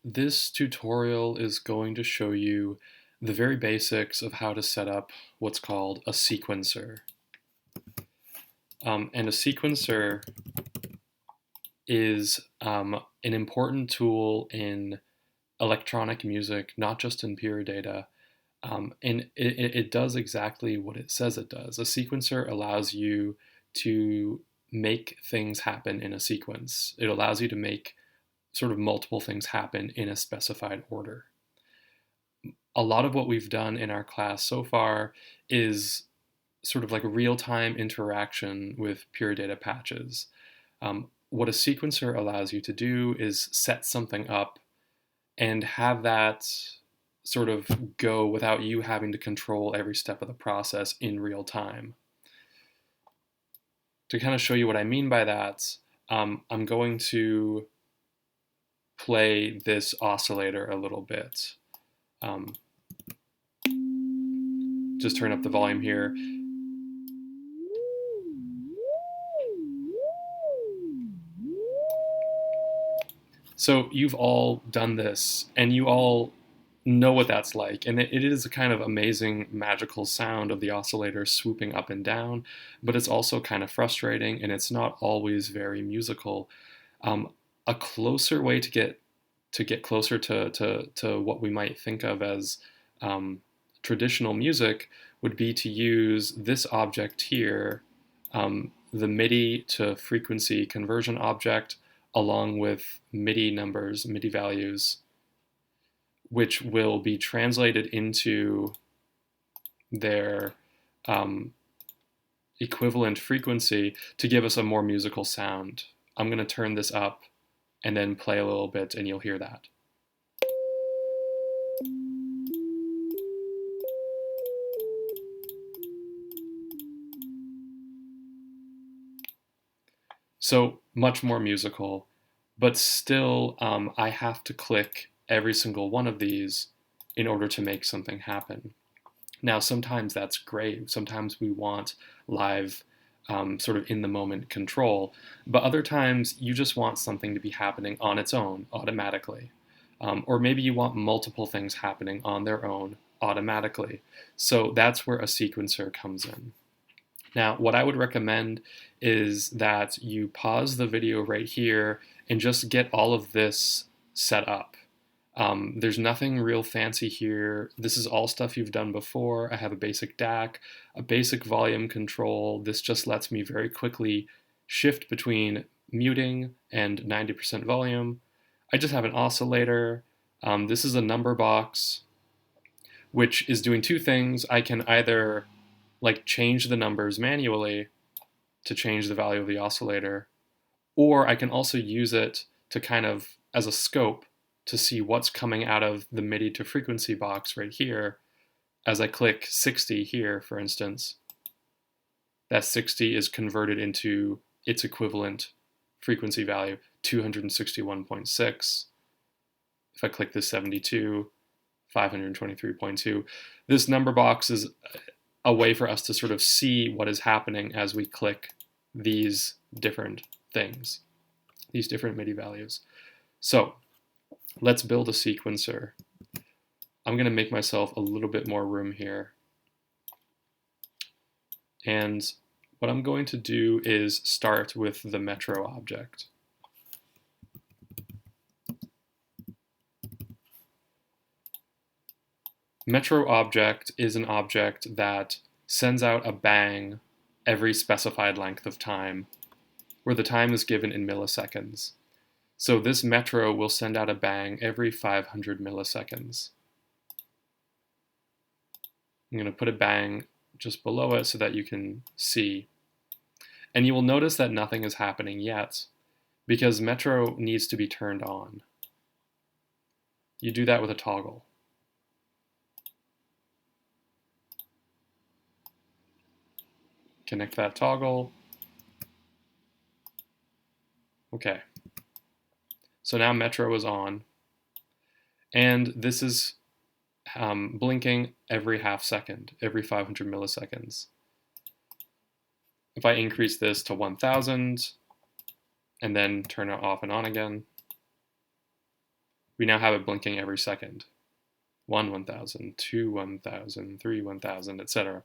This tutorial is going to show you the very basics of how to set up what's called a sequencer. And a sequencer is an important tool in electronic music, not just in pure data. And it does exactly what it says it does. A sequencer allows you to make things happen in a sequence. It allows you to make sort of multiple things happen in a specified order. A lot of what we've done in our class so far is sort of like real-time interaction with pure data patches. What a sequencer allows you to do is set something up and have that sort of go without you having to control every step of the process in real time. To kind of show you what I mean by that, I'm going to play this oscillator a little bit. Just turn up the volume here. So you've all done this, and you all know what that's like. And it is a kind of amazing, magical sound of the oscillator swooping up and down, but it's also kind of frustrating, and it's not always very musical. A closer way to get closer to what we might think of as traditional music would be to use this object here, the MIDI to frequency conversion object, along with MIDI numbers, MIDI values, which will be translated into their equivalent frequency to give us a more musical sound. I'm going to turn this up and then play a little bit, and you'll hear that. So much more musical, but still I have to click every single one of these in order to make something happen. Now, sometimes that's great. Sometimes we want live, sort of in the moment control, but other times you just want something to be happening on its own automatically. Or maybe you want multiple things happening on their own automatically. So that's where a sequencer comes in. Now, what I would recommend is that you pause the video right here and just get all of this set up. There's nothing real fancy here. This is all stuff you've done before. I have a basic DAC, a basic volume control. This just lets me very quickly shift between muting and 90% volume. I just have an oscillator. This is a number box, which is doing two things. I can either change the numbers manually to change the value of the oscillator, or I can also use it to kind of as a scope to see what's coming out of the MIDI to frequency box right here. As I click 60 here, for instance, that 60 is converted into its equivalent frequency value, 261.6. If I click this 72, 523.2. This number box is a way for us to sort of see what is happening as we click these different things, these different MIDI values. So let's build a sequencer. I'm going to make myself a little bit more room here. And what I'm going to do is start with the Metro object. Metro object is an object that sends out a bang every specified length of time, where the time is given in milliseconds. So this Metro will send out a bang every 500 milliseconds. I'm going to put a bang just below it so that you can see. And you will notice that nothing is happening yet, because Metro needs to be turned on. You do that with a toggle. Connect that toggle. Okay. So now Metro is on, and this is blinking every half second, every 500 milliseconds. If I increase this to 1000 and then turn it off and on again, we now have it blinking every second. 1, 1000, 2, 1000, 3, 1000, etc.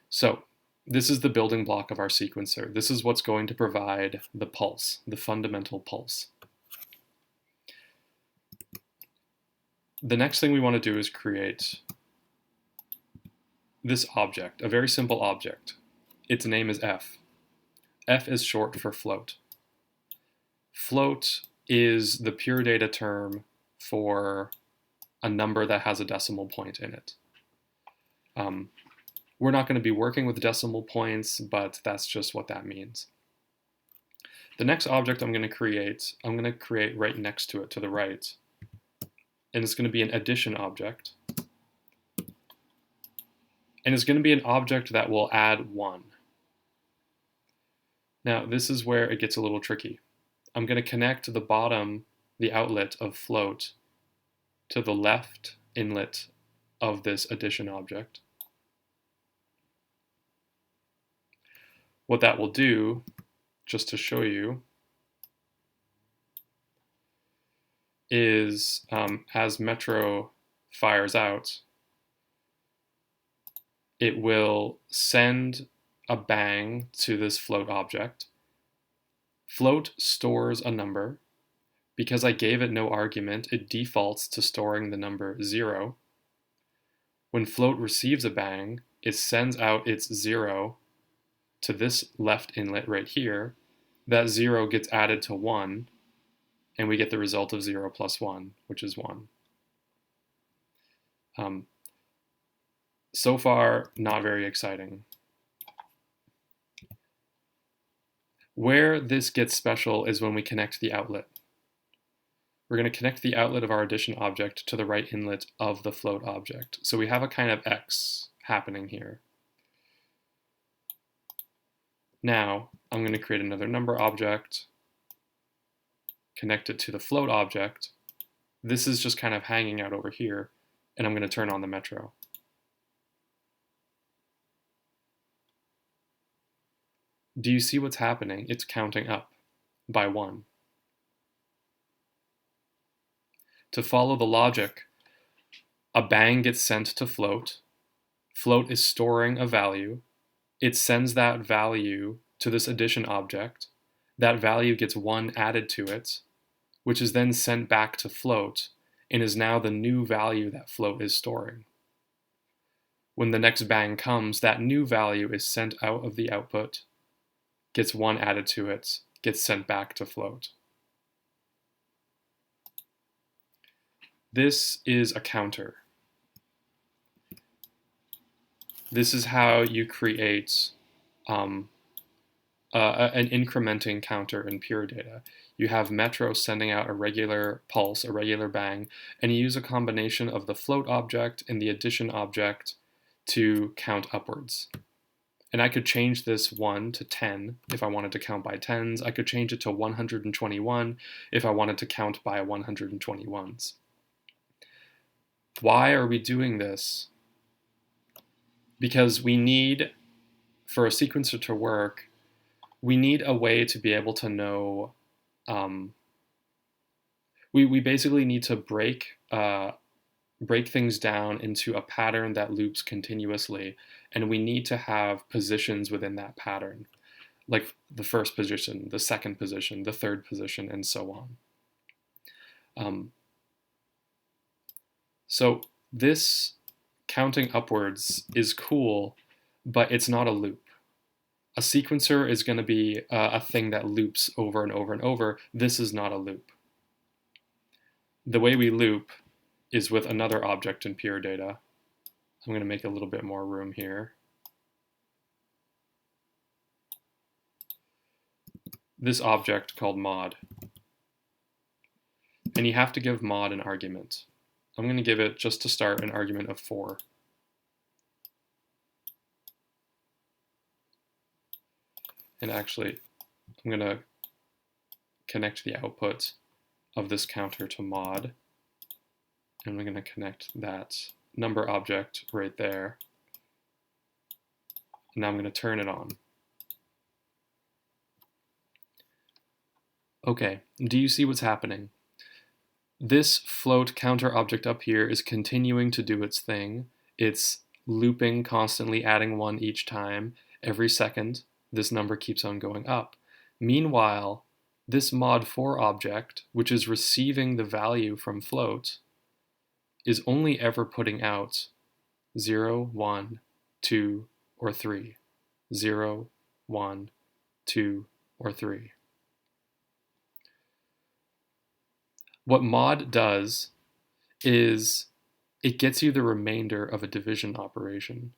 So this is the building block of our sequencer. This is what's going to provide the pulse, the fundamental pulse. The next thing we want to do is create this object, a very simple object. Its name is f. F is short for float. Float is the pure data term for a number that has a decimal point in it. We're not going to be working with decimal points, but that's just what that means. The next object I'm going to create right next to it, to the right, and it's going to be an addition object. And it's going to be an object that will add 1. Now, this is where it gets a little tricky. I'm going to connect the bottom, the outlet of float, to the left inlet of this addition object. What that will do, just to show you, is as Metro fires out, it will send a bang to this float object. Float stores a number. Because I gave it no argument, it defaults to storing the number 0. When float receives a bang, it sends out its 0 to this left inlet right here. That 0 gets added to 1, and we get the result of 0 plus 1, which is 1. So far, not very exciting. Where this gets special is when we connect the outlet. We're going to connect the outlet of our addition object to the right inlet of the float object. So we have a kind of X happening here. Now, I'm going to create another number object, connect it to the float object. This is just kind of hanging out over here, and I'm going to turn on the Metro. Do you see what's happening? It's counting up by 1. To follow the logic, a bang gets sent to float. Float is storing a value. It sends that value to this addition object. That value gets 1 added to it, which is then sent back to float and is now the new value that float is storing. When the next bang comes, that new value is sent out of the output, gets 1 added to it, gets sent back to float. This is a counter. This is how you create an incrementing counter in pure data. You have Metro sending out a regular pulse, a regular bang, and you use a combination of the float object and the addition object to count upwards. And I could change this 1 to 10 if I wanted to count by tens. I could change it to 121 if I wanted to count by 121s. Why are we doing this? Because we need, for a sequencer to work, we need a way to be able to know, we basically need to break things down into a pattern that loops continuously, and we need to have positions within that pattern, like the first position, the second position, the third position, and so on. So this counting upwards is cool, but it's not a loop. A sequencer is going to be a thing that loops over and over and over. This is not a loop. The way we loop is with another object in pure data. I'm going to make a little bit more room here. This object called mod. And you have to give mod an argument. I'm going to give it, just to start, an argument of 4. And actually, I'm going to connect the output of this counter to mod. And we're going to connect that number object right there. Now I'm going to turn it on. Okay, do you see what's happening? This float counter object up here is continuing to do its thing. It's looping, constantly adding 1 each time. Every second, this number keeps on going up. Meanwhile, this mod4 object, which is receiving the value from float, is only ever putting out 0, 1, 2, or 3. 0, 1, 2, or 3. What mod does is it gets you the remainder of a division operation.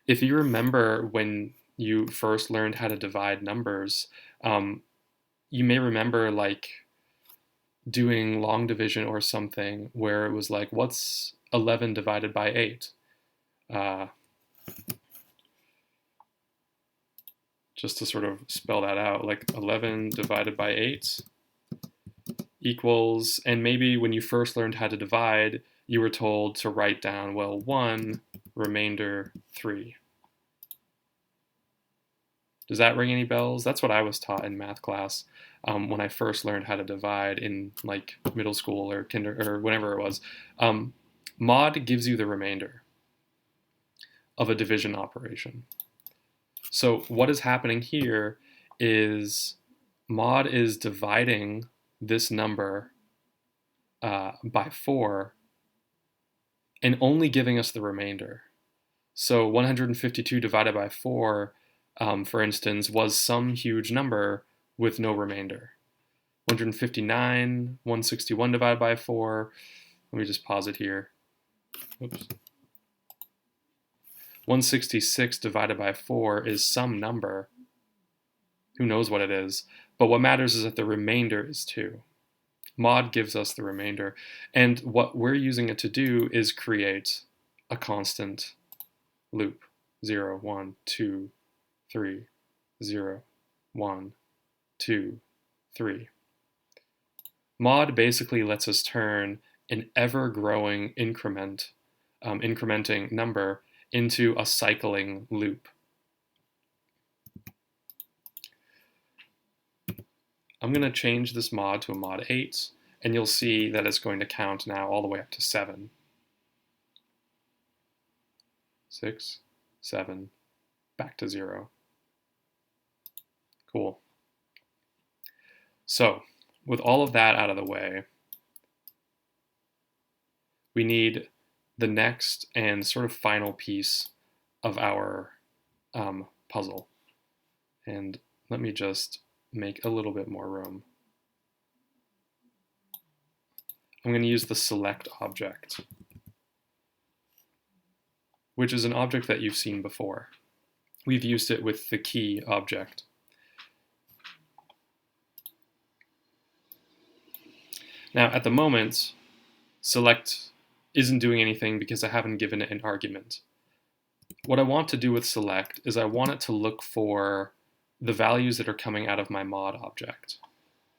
If you remember when you first learned how to divide numbers, you may remember like doing long division or something where it was like, what's 11 divided by 8? Just to sort of spell that out, like 11 divided by 8 equals, and maybe when you first learned how to divide, you were told to write down, well, 1, remainder 3. Does that ring any bells? That's what I was taught in math class when I first learned how to divide in like middle school or kinder or whenever it was. Mod gives you the remainder of a division operation. So what is happening here is mod is dividing this number by 4 and only giving us the remainder. So 152 divided by 4, for instance, was some huge number with no remainder. 159, 161 divided by 4. Let me just pause it here. Oops. 166 divided by 4 is some number. Who knows what it is? But what matters is that the remainder is 2. Mod gives us the remainder. And what we're using it to do is create a constant loop. 0, 1, 2, 3, 0, 1, 2, 3. Mod basically lets us turn an ever-growing incrementing number into a cycling loop. I'm going to change this mod to a mod 8, and you'll see that it's going to count now all the way up to 7. 6, 7, back to 0. Cool. So, with all of that out of the way, we need the next and sort of final piece of our puzzle. And let me just make a little bit more room. I'm going to use the select object, which is an object that you've seen before. We've used it with the key object. Now, at the moment, select isn't doing anything because I haven't given it an argument. What I want to do with select is I want it to look for the values that are coming out of my mod object.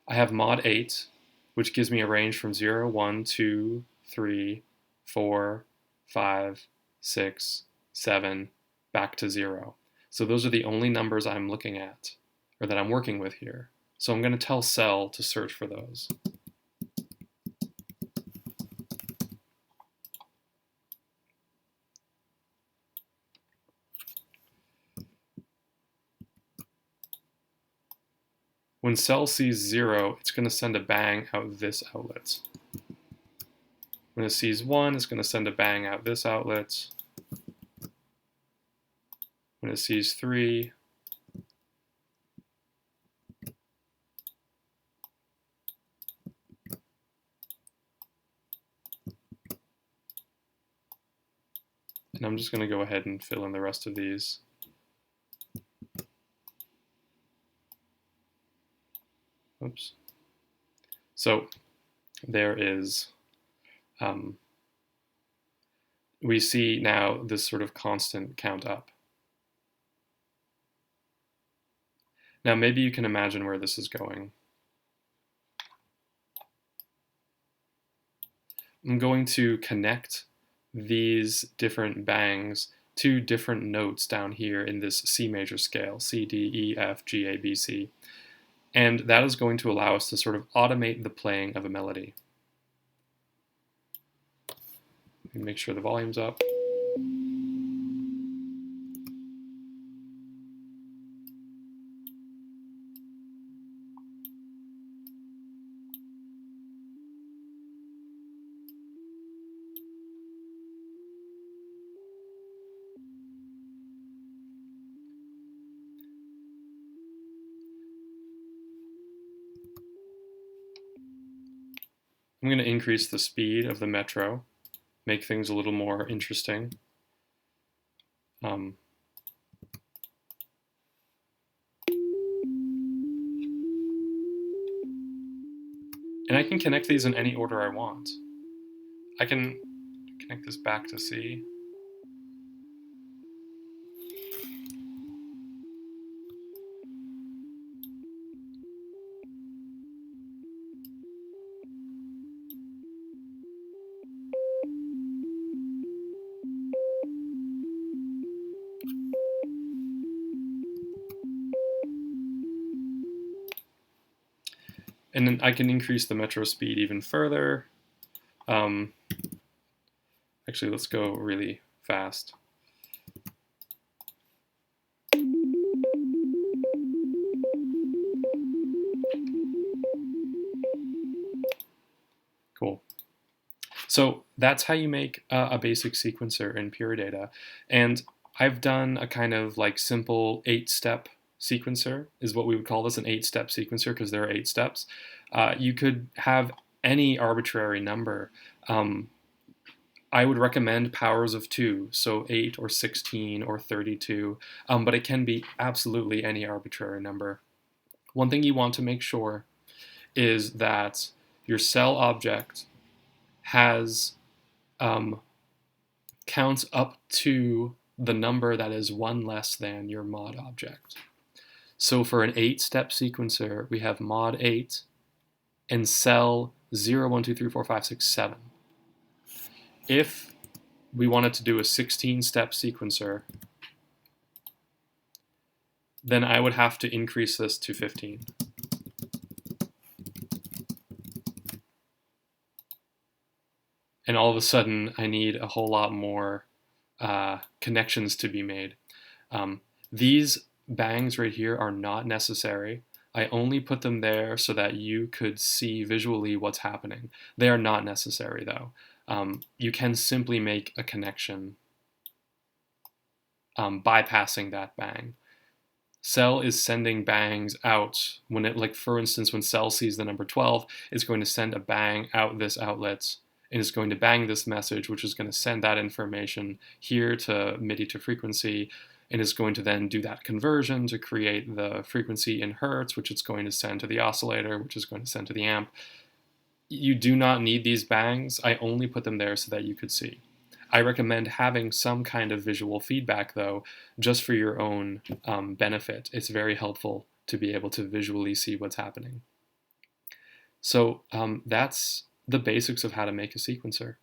I have mod 8, which gives me a range from 0, 1, 2, 3, 4, 5, 6, 7, back to 0. So those are the only numbers I'm looking at, or that I'm working with here. So I'm going to tell cell to search for those. When cell sees 0, it's going to send a bang out this outlet. When it sees 1, it's going to send a bang out this outlet. When it sees 3, and I'm just going to go ahead and fill in the rest of these. Oops. So there is, we see now this sort of constant count up. Now maybe you can imagine where this is going. I'm going to connect these different bangs to different notes down here in this C major scale, C, D, E, F, G, A, B, C. And that is going to allow us to sort of automate the playing of a melody. can make sure the volume's up. I'm going to increase the speed of the metro, make things a little more interesting. And I can connect these in any order I want. I can connect this back to C. And then I can increase the metro speed even further. Actually, let's go really fast. Cool. So that's how you make a basic sequencer in Pure Data. And I've done a kind of like simple 8-step sequencer, is what we would call this, an 8-step sequencer, because there are 8 steps. You could have any arbitrary number. I would recommend powers of 2, so 8 or 16 or 32, but it can be absolutely any arbitrary number. One thing you want to make sure is that your cell object has counts up to the number that is 1 less than your mod object. So for an 8-step sequencer, we have mod 8 and cell 0, 1, 2, 3, 4, 5, 6, 7. If we wanted to do a 16-step sequencer, then I would have to increase this to 15. And all of a sudden, I need a whole lot more connections to be made. These bangs right here are not necessary. I only put them there so that you could see visually what's happening. They are not necessary, though. You can simply make a connection bypassing that bang. Cell is sending bangs out when it, like for instance, when cell sees the number 12, it's going to send a bang out this outlet, and it's going to bang this message, which is going to send that information here to MIDI to frequency, and is going to then do that conversion to create the frequency in hertz, which it's going to send to the oscillator, which is going to send to the amp. You do not need these bangs. I only put them there so that you could see. I recommend having some kind of visual feedback, though, just for your own benefit. It's very helpful to be able to visually see what's happening. So that's the basics of how to make a sequencer.